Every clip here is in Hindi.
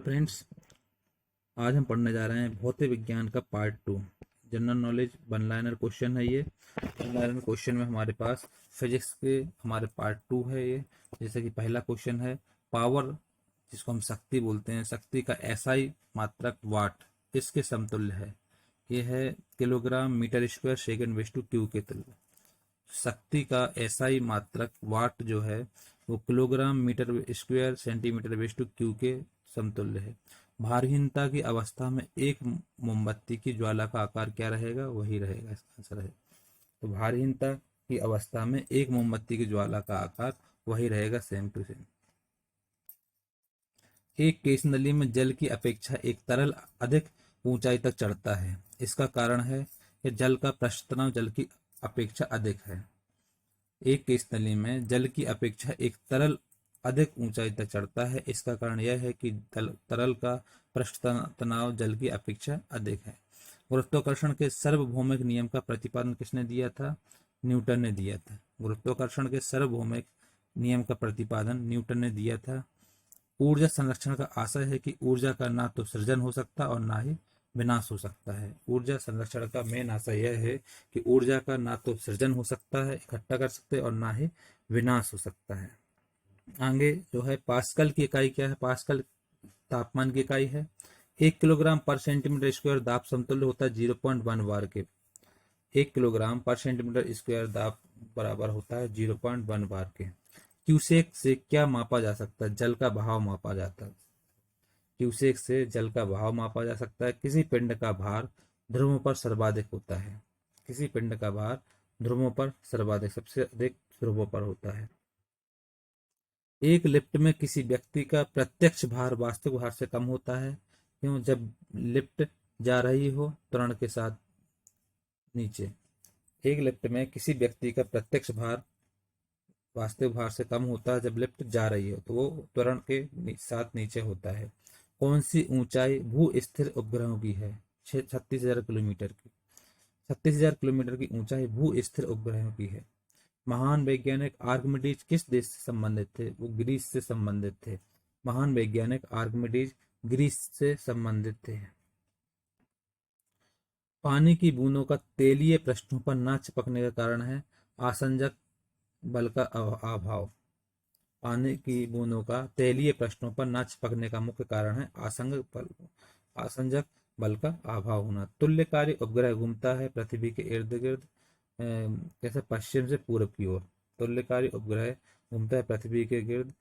फ्रेंड्स, आज हम पढ़ने जा रहे हैं भौतिक विज्ञान का part 2। General knowledge one liner question है। ये वन लाइनर क्वेश्चन में हमारे पास फिजिक्स के हमारे पार्ट 2 है। ये जैसे कि पहला क्वेश्चन है, पावर जिसको हम शक्ति बोलते हैं, शक्ति का एसआई मात्रक वाट इसके समतुल्य है। ये है किलोग्राम मीटर स्क्वायर सेकेंड वेस टू क्यू के तुल्य। शक्ति का एसआई मात्रक वाट जो है वो किलोग्राम मीटर स्क्वायर सेंटीमीटर वेस टू क्यू के समतुल्य है। भारहीनता की अवस्था में एक मोमबत्ती की ज्वाला का आकार क्या रहेगा? वही रहेगा, इसका आंसर है। तो भारहीनता की अवस्था में एक मोमबत्ती की ज्वाला का आकार वही रहेगा, सेम टू सेम। एक केस नली में जल की अपेक्षा एक तरल अधिक ऊंचाई तक चढ़ता है। इसका कारण है कि जल का पृष्ठ तनाव जल की अपेक्षा अधिक है। एक केस नली में जल की अपेक्षा एक तरल अधिक ऊंचाई तक चढ़ता है। इसका कारण यह है कि तरल का पृष्ठ तनाव जल की अपेक्षा अधिक है। गुरुत्वाकर्षण के सार्वभौमिक नियम का प्रतिपादन किसने दिया था? न्यूटन ने दिया था। गुरुत्वाकर्षण के सार्वभौमिक नियम का प्रतिपादन न्यूटन ने दिया था। ऊर्जा संरक्षण का आशय है कि ऊर्जा का ना तो सृजन हो सकता और ना ही विनाश हो सकता है। ऊर्जा संरक्षण का मेन आशय यह है कि ऊर्जा का ना तो सृजन हो सकता है, इकट्ठा कर सकते हैं, और ना ही विनाश हो सकता है। आगे जो है पास्कल की इकाई क्या है? पास्कल तापमान की इकाई है। 1 किलोग्राम पर सेंटीमीटर स्क्वायर दाब समतुल्य होता है 0.1 बार के। 1 किलोग्राम पर सेंटीमीटर स्क्वायर दाब बराबर होता है 0.1 बार के। क्यूसेक से क्या मापा जा सकता है? जल का बहाव मापा जाता है। क्यूसेक से जल का बहाव मापा जा सकता है। किसी पिंड का भार ध्रुवों पर सर्वाधिक होता है। किसी पिंड का भार ध्रुवों पर सर्वाधिक, सबसे अधिक ध्रुवों पर होता है। एक लिफ्ट में किसी व्यक्ति का प्रत्यक्ष भार वास्तविक भार से कम होता है। क्यों? जब लिफ्ट जा रही हो त्वरण के साथ नीचे। एक लिफ्ट में किसी व्यक्ति का प्रत्यक्ष भार वास्तविक भार से कम होता है जब लिफ्ट जा रही हो, तो वो त्वरण के साथ नीचे होता है। कौन सी ऊंचाई भू स्थिर उपग्रहों की है? 36,000 किलोमीटर की। 36,000 किलोमीटर की ऊंचाई भू स्थिर उपग्रहों की है। महान वैज्ञानिक आर्किमिडीज किस देश से संबंधित थे? वो ग्रीस से संबंधित थे। महान वैज्ञानिक आर्किमिडीज ग्रीस से संबंधित थे। पानी की बूंदों का तेलीय पृष्ठों पर न चिपकने का कारण है आसंजक बल का अभाव। पानी की बूंदों का तेलीय पृष्ठों पर न चिपकने का मुख्य कारण है आसंजक बल का अभाव होना। तुल्यकारी उपग्रह घूमता है पृथ्वी के इर्द गिर्द कैसे? पश्चिम से पूर्व की ओर। तुल्यकारी उपग्रह घूमता है पृथ्वी के गिर्द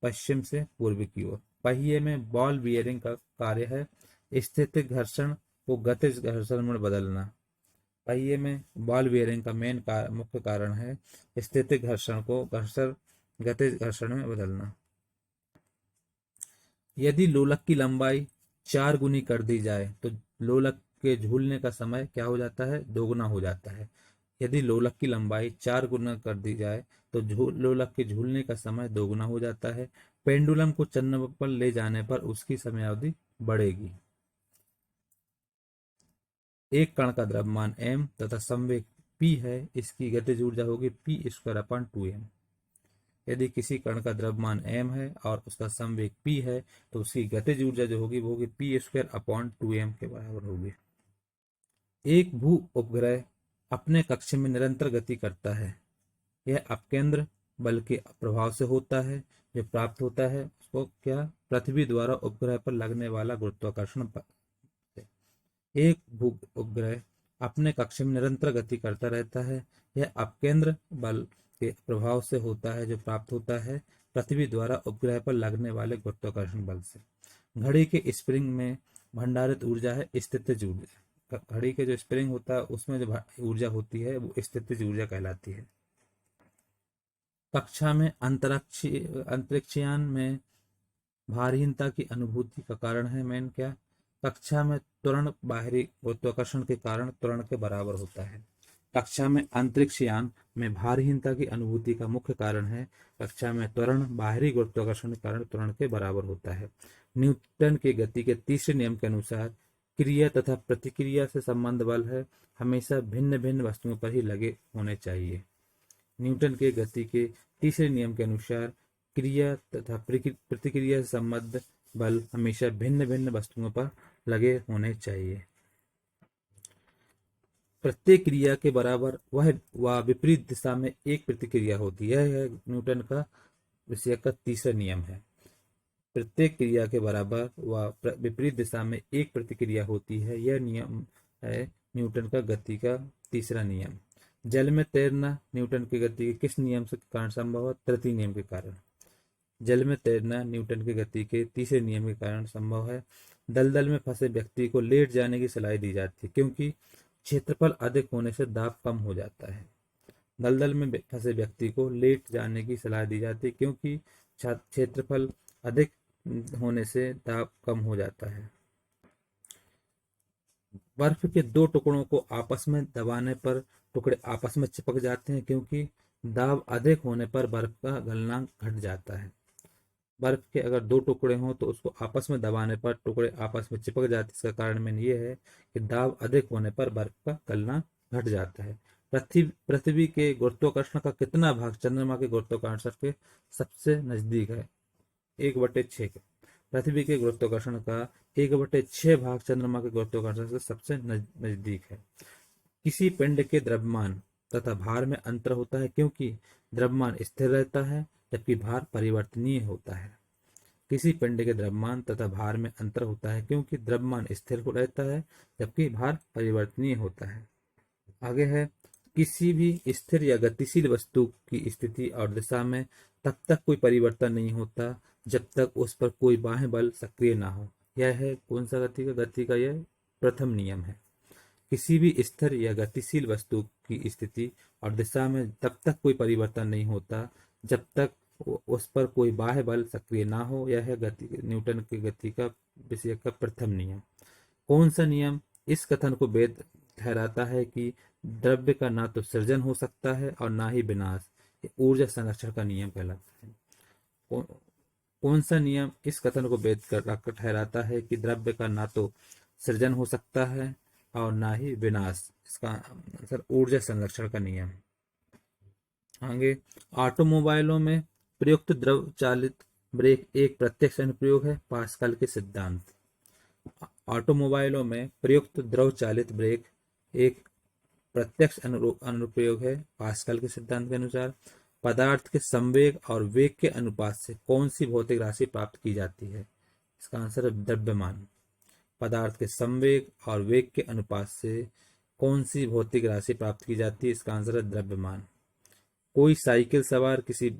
पश्चिम से पूर्व की ओर। पहिए में बॉल बियरिंग का कार्य है स्थितिक घर्षण को गतिज घर्षण में बदलना। पहिए में बॉल बियरिंग का मुख्य कारण है स्थितिक घर्षण को गतिज घर्षण में बदलना। यदि लोलक की लंबाई 4 गुनी कर दी जाए तो लोलक के झूलने का समय क्या हो जाता है? दोगुना हो जाता है। यदि लोलक की लंबाई 4 गुना कर दी जाए तो लोलक के झूलने का समय दोगुना हो जाता है। पेंडुलम को चंद्रमा पर ले जाने पर उसकी समयावधि बढ़ेगी। एक कण का द्रव्यमान m तथा संवेग p है, इसकी गतिज ऊर्जा होगी p²/2m। यदि किसी कण का द्रव्यमान m है और उसका संवेग p है तो उसकी गतिज ऊर्जा जो होगी वो होगी p²/2m के बराबर होगी। एक भू उपग्रह अपने कक्ष में निरंतर गति करता है। यह अपकेंद्र बल के प्रभाव से होता है। जो प्राप्त होता है उसको क्या? पृथ्वी द्वारा उपग्रह पर लगने वाला गुरुत्वाकर्षण बल। एक भू उपग्रह अपने कक्ष में निरंतर गति करता रहता है। यह अपकेंद्र बल के प्रभाव से होता है जो प्राप्त होता है पृथ्वी द्वारा उपग्रह पर लगने वाले गुरुत्वाकर्षण बल से। घड़ी के स्प्रिंग में भंडारित ऊर्जा है स्थितिज ऊर्जा। घड़ी के जो स्प्रिंग होता है उसमें जो ऊर्जा होती है वो स्थितिज ऊर्जा कहलाती है। कक्षा में अंतरिक्षयान में भारहीनता की अनुभूति का कारण है मेन क्या? कक्षा में त्वरण बाहरी गुरुत्वाकर्षण के कारण त्वरण के बराबर होता है। कक्षा में अंतरिक्षयान में भारहीनता की अनुभूति का मुख्य कारण है कक्षा में त्वरण बाहरी गुरुत्वाकर्षण के कारण त्वरण के बराबर होता है। न्यूटन के गति के तीसरे नियम के अनुसार क्रिया तथा प्रतिक्रिया से संबंध बल है हमेशा भिन्न भिन्न वस्तुओं पर ही लगे होने चाहिए। न्यूटन के गति के तीसरे नियम के अनुसार क्रिया तथा प्रतिक्रिया से संबंध बल हमेशा भिन्न भिन्न वस्तुओं पर लगे होने चाहिए। प्रत्येक क्रिया के बराबर वह विपरीत दिशा में एक प्रतिक्रिया होती है। यह न्यूटन का विषय का तीसरा नियम है। प्रत्येक क्रिया के बराबर व विपरीत दिशा में एक प्रतिक्रिया होती है, यह नियम है न्यूटन का गति का तीसरा नियम। जल में तैरना न्यूटन की गति के किस नियम के कारण संभव है? तृतीय नियम के कारण। जल में तैरना न्यूटन की गति के तीसरे नियम के कारण संभव है। दलदल में फंसे व्यक्ति को लेट जाने की सलाह दी जाती है, क्योंकि क्षेत्रफल अधिक होने से दाब कम हो जाता है। दलदल में फंसे व्यक्ति को लेट जाने की सलाह दी जाती है, क्योंकि क्षेत्रफल अधिक होने से दाब कम हो जाता है। बर्फ के दो टुकड़ों को आपस में दबाने पर टुकड़े आपस में चिपक जाते हैं, क्योंकि दाब अधिक होने पर बर्फ का गलनांक घट जाता है। बर्फ के अगर दो टुकड़े हों तो उसको आपस में दबाने पर टुकड़े आपस में चिपक जाते हैं। इसका कारण में ये है कि दाब अधिक होने पर बर्फ का गलनांक घट जाता है। पृथ्वी के गुरुत्वाकर्षण का कितना भाग चंद्रमा के गुरुत्वाकर्षण के सबसे नजदीक है? 1/6। पृथ्वी के गुरुत्वाकर्षण का 1/6 भाग चंद्रमा के गुरुत्वाकर्षण से सबसे नजदीक है। किसी पिंड के द्रव्यमान तथा भार में अंतर होता है, क्योंकि द्रव्यमान स्थिर रहता है जबकि भार परिवर्तनीय होता है। किसी पिंड के द्रव्यमान तथा भार में अंतर होता है, क्योंकि द्रव्यमान स्थिर रहता है जबकि भार परिवर्तनीय होता है। आगे है, किसी भी स्थिर या गतिशील वस्तु की स्थिति और दिशा में तब तक कोई परिवर्तन नहीं होता जब तक उस पर कोई बाह्य बल सक्रिय ना हो। यह है कौन सा गति का यह प्रथम नियम है। किसी भी स्थिर या गतिशील वस्तु की स्थिति और दिशा में तब तक कोई परिवर्तन नहीं होता जब तक उस पर कोई बाह्य बल सक्रिय ना हो। यह है न्यूटन की गति का विषय का प्रथम नियम। कौन सा नियम इस कथन को वैध ठहराता है कि द्रव्य का ना तो सृजन हो सकता है और ना ही विनाश? ऊर्जा संरक्षण का नियम कहलाता है। कौन सा नियम इस कथन को वैध ठहराता है कि द्रव्य का ना तो सृजन हो सकता है और ना ही विनाश? इसका आंसर ऊर्जा संरक्षण का नियम। आगे, ऑटोमोबाइलों में प्रयुक्त द्रव चालित ब्रेक एक प्रत्यक्ष अनुप्रयोग है पास्कल के सिद्धांत। ऑटोमोबाइलों में प्रयुक्त द्रव चालित ब्रेक एक प्रत्यक्ष अनुप्रयोग है पास्कल के सिद्धांत के अनुसार। पदार्थ के संवेग और वेग के अनुपात से कौन सी भौतिक राशि प्राप्त की जाती है? इसका आंसर है द्रव्यमान। पदार्थ के संवेग और वेग के अनुपात से कौन सी भौतिक राशि प्राप्त की जाती है? इसका आंसर है द्रव्यमान। कोई साइकिल सवार किसी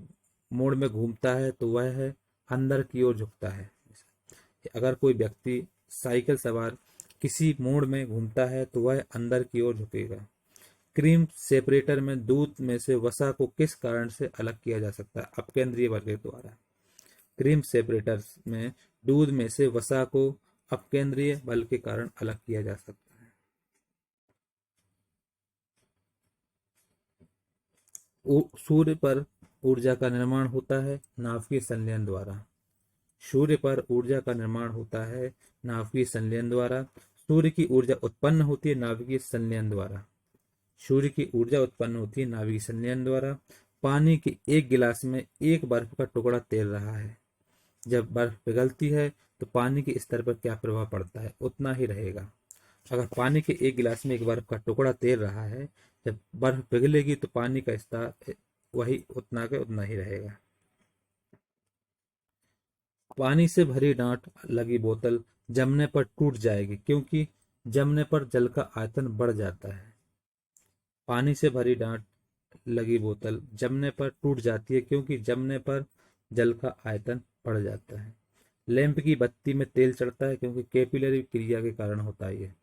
मोड़ में घूमता है तो वह है अंदर की ओर झुकता है। अगर कोई व्यक्ति साइकिल सवार किसी मोड़ में घूमता है तो वह अंदर की ओर झुकेगा। क्रीम सेपरेटर में दूध में से वसा को किस कारण से अलग किया जा सकता है? अपकेंद्रीय बल के द्वारा। क्रीम सेपरेटर में दूध में से वसा को अपकेंद्रीय बल के कारण अलग किया जा सकता है। सूर्य पर ऊर्जा का निर्माण होता है नाभिकीय संलयन द्वारा। सूर्य पर ऊर्जा का निर्माण होता है नाभिकीय संलयन द्वारा। सूर्य की ऊर्जा उत्पन्न होती है नाभिकीय संलयन द्वारा। सूर्य की ऊर्जा उत्पन्न होती है नाभिकीय संलयन द्वारा। पानी के एक गिलास में एक बर्फ का टुकड़ा तैर रहा है। जब बर्फ पिघलती है तो पानी के स्तर पर क्या प्रभाव पड़ता है? उतना ही रहेगा। अगर पानी के एक गिलास में एक बर्फ का टुकड़ा तैर रहा है, जब बर्फ पिघलेगी तो पानी का स्तर वही उतना के उतना ही रहेगा। पानी से भरी डांट लगी बोतल जमने पर टूट जाएगी, क्योंकि जमने पर जल का आयतन बढ़ जाता है। पानी से भरी डांट लगी बोतल जमने पर टूट जाती है, क्योंकि जमने पर जल का आयतन बढ़ जाता है। लैंप की बत्ती में तेल चढ़ता है क्योंकि कैपिलरी क्रिया के कारण होता है।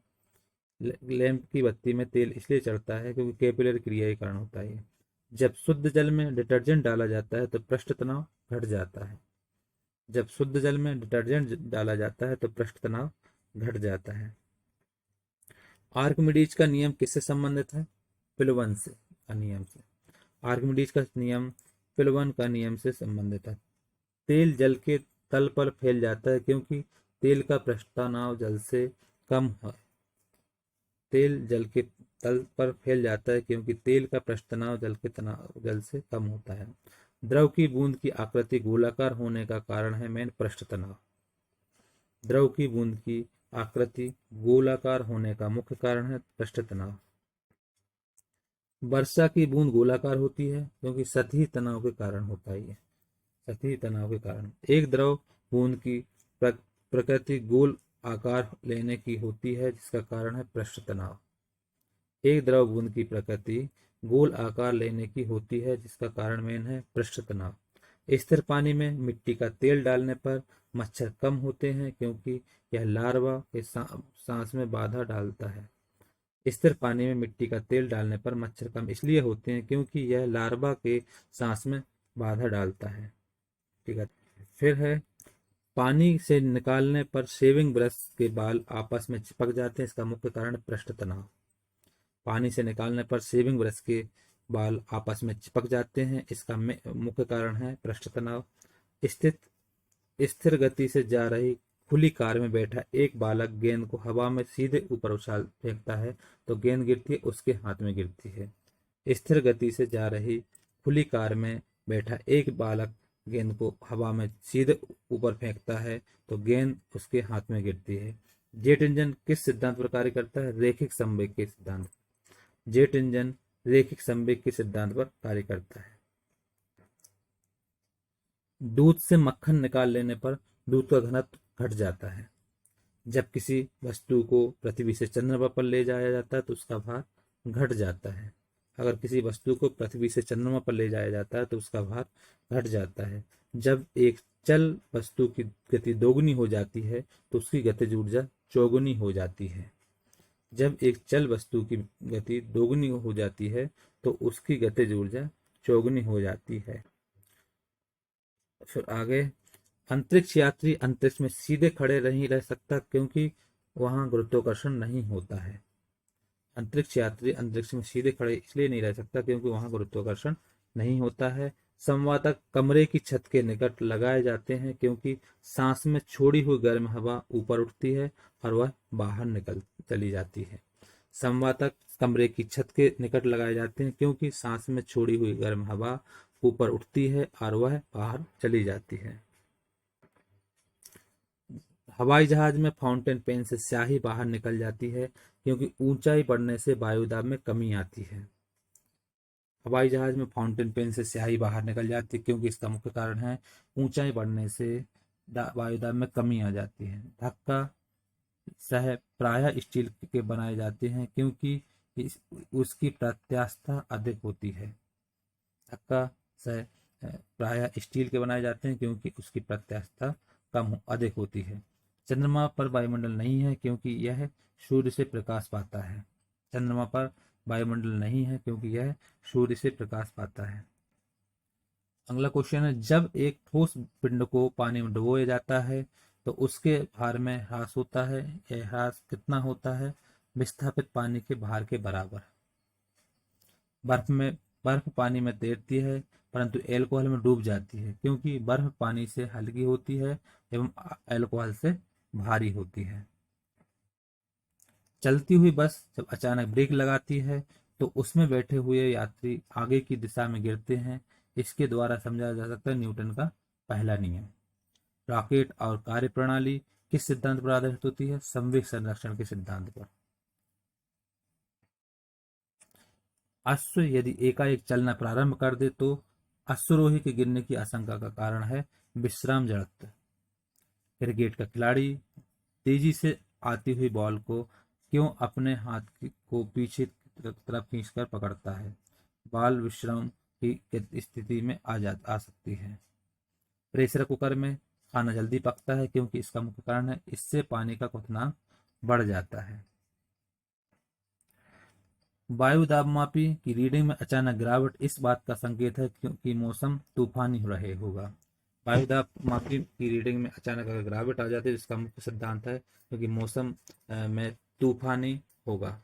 लैंप की बत्ती में तेल इसलिए चढ़ता है क्योंकि कैपिलरी क्रिया के कारण होता है। जब शुद्ध जल में डिटर्जेंट डाला जाता है तो पृष्ठ तनाव घट जाता है। जब शुद्ध जल में डिटर्जेंट डाला जाता है तो पृष्ठ तनाव घट जाता है। आर्किमिडीज का नियम किससे संबंधित है? पिलवन से का नियम से। आर्किमिडीज का नियम पिलवन का नियम से संबंधित है। तेल जल के तल पर फैल जाता है क्योंकि तेल का पृष्ठ तनाव जल से कम है। तेल जल के तल पर फैल जाता है क्योंकि तेल का पृष्ठ तनाव जल से कम होता है। द्रव की बूंद की आकृति गोलाकार होने का कारण है मेन पृष्ठ तनाव। द्रव की बूंद की आकृति गोलाकार होने का मुख्य कारण है पृष्ठ तनाव। वर्षा की बूंद गोलाकार होती है क्योंकि सतही तनाव के कारण होता है। सतही तनाव के कारण एक द्रव बूंद की प्रकृति गोल आकार लेने की होती है जिसका कारण है पृष्ठ तनाव। एक द्रव बूंद की प्रकृति गोल आकार लेने की होती है जिसका कारण मेन है पृष्ठ तनाव। स्थिर पानी में मिट्टी का तेल डालने पर मच्छर कम होते हैं क्योंकि यह लार्वा के सांस में बाधा डालता है। स्थिर पानी में मिट्टी का तेल डालने पर मच्छर कम इसलिए होते हैं क्योंकि यह लार्वा के सांस में बाधा डालता है। ठीक है, फिर है पानी से निकालने पर शेविंग ब्रश के बाल आपस में चिपक जाते हैं, इसका मुख्य कारण पृष्ठ तनाव। पानी से निकालने पर शेविंग ब्रश के बाल आपस में चिपक जाते हैं, इसका मुख्य कारण है पृष्ठ तनाव। स्थिर गति से जा रही खुली कार में बैठा एक बालक गेंद को हवा में सीधे ऊपर उछाल फेंकता है तो गेंद गिरती है, उसके हाथ में गिरती है। स्थिर गति से जा रही खुली कार में बैठा एक बालक गेंद को हवा में सीधे ऊपर फेंकता है तो गेंद उसके हाथ में गिरती है। जेट इंजन किस सिद्धांत पर कार्य करता है? रैखिक संवेग के सिद्धांत। जेट इंजन रैखिक संवेग के सिद्धांत पर कार्य करता है। दूध से मक्खन निकाल लेने पर दूध का घनत्व घट जाता है। जब किसी वस्तु को पृथ्वी से चंद्रमा पर ले जाया जाता है तो उसका भार घट जाता है। अगर किसी वस्तु को पृथ्वी से चंद्रमा पर ले जाया जाता है तो उसका भार घट जाता है। जब एक चल वस्तु की गति दोगुनी हो जाती है तो उसकी गतिज ऊर्जा चौगुनी हो जाती है। जब एक चल वस्तु की गति दोगुनी हो जाती है तो उसकी गतिज ऊर्जा चौगुनी हो जाती है। फिर आगे, अंतरिक्ष यात्री अंतरिक्ष में सीधे खड़े नहीं रह सकता क्योंकि वहां गुरुत्वाकर्षण नहीं होता है। अंतरिक्ष यात्री अंतरिक्ष में सीधे खड़े इसलिए नहीं रह सकता क्योंकि वहां गुरुत्वाकर्षण नहीं होता है। संवादक कमरे की छत के निकट लगाए जाते हैं क्योंकि सांस में छोड़ी हुई गर्म हवा ऊपर उठती है और वह बाहर निकल चली जाती है। संवादक कमरे की छत के निकट लगाए जाते हैं क्योंकि सांस में छोड़ी हुई गर्म हवा ऊपर उठती है और वह बाहर चली जाती है। हवाई जहाज में फाउंटेन पेन से स्याही बाहर निकल जाती है क्योंकि ऊंचाई बढ़ने से वायुदाब में कमी आती है। हवाई जहाज में फाउंटेन पेन से स्याही बाहर निकल जाती है क्योंकि इसका मुख्य कारण है ऊंचाई बढ़ने से वायुदाब में कमी आ जाती है। धक्का सह प्रायः स्टील के बनाए जाते हैं क्योंकि उसकी प्रत्यास्थता अधिक होती है। धक्का सह प्रायः स्टील के बनाए जाते हैं क्योंकि उसकी प्रत्यास्थता अधिक होती है। चंद्रमा पर वायुमंडल नहीं है क्योंकि यह सूर्य से प्रकाश पाता है। चंद्रमा पर वायुमंडल नहीं है क्योंकि यह सूर्य से प्रकाश पाता है। अगला क्वेश्चन है, जब एक ठोस पिंड को पानी में डुबोया जाता है तो उसके भार में ह्रास होता है। यह ह्रास कितना होता है? विस्थापित पानी के भार के बराबर। बर्फ पानी में तैरती है परंतु अल्कोहल में डूब जाती है क्योंकि बर्फ पानी से हल्की होती है एवं अल्कोहल से भारी होती है। चलती हुई बस जब अचानक ब्रेक लगाती है तो उसमें बैठे हुए यात्री आगे की दिशा में गिरते हैं। इसके द्वारा समझा जा सकता है न्यूटन का पहला नियम। रॉकेट और कार्यप्रणाली किस सिद्धांत पर आधारित होती है? संवेग संरक्षण के सिद्धांत पर। अश्व यदि एकाएक चलना प्रारंभ कर दे तो अश्वरोही के गिरने की आशंका का कारण है विश्राम जड़त्व। क्रिकेट का खिलाड़ी तेजी से आती हुई बॉल को क्यों अपने हाथ को पीछे तरफ खींचकर पकड़ता है? बॉल विश्राम की स्थिति में आ सकती है। प्रेशर कुकर में खाना जल्दी पकता है क्योंकि इसका मुख्य कारण है इससे पानी का क्वथनांक बढ़ जाता है। वायु दाबमापी की रीडिंग में अचानक गिरावट इस बात का संकेत है क्योंकि मौसम तूफानी रहे होगा। वायु दाबमापी की रीडिंग में अचानक अगर गिरावट आ जाती है इसका मुख्य सिद्धांत है क्योंकि मौसम में तूफानी होगा।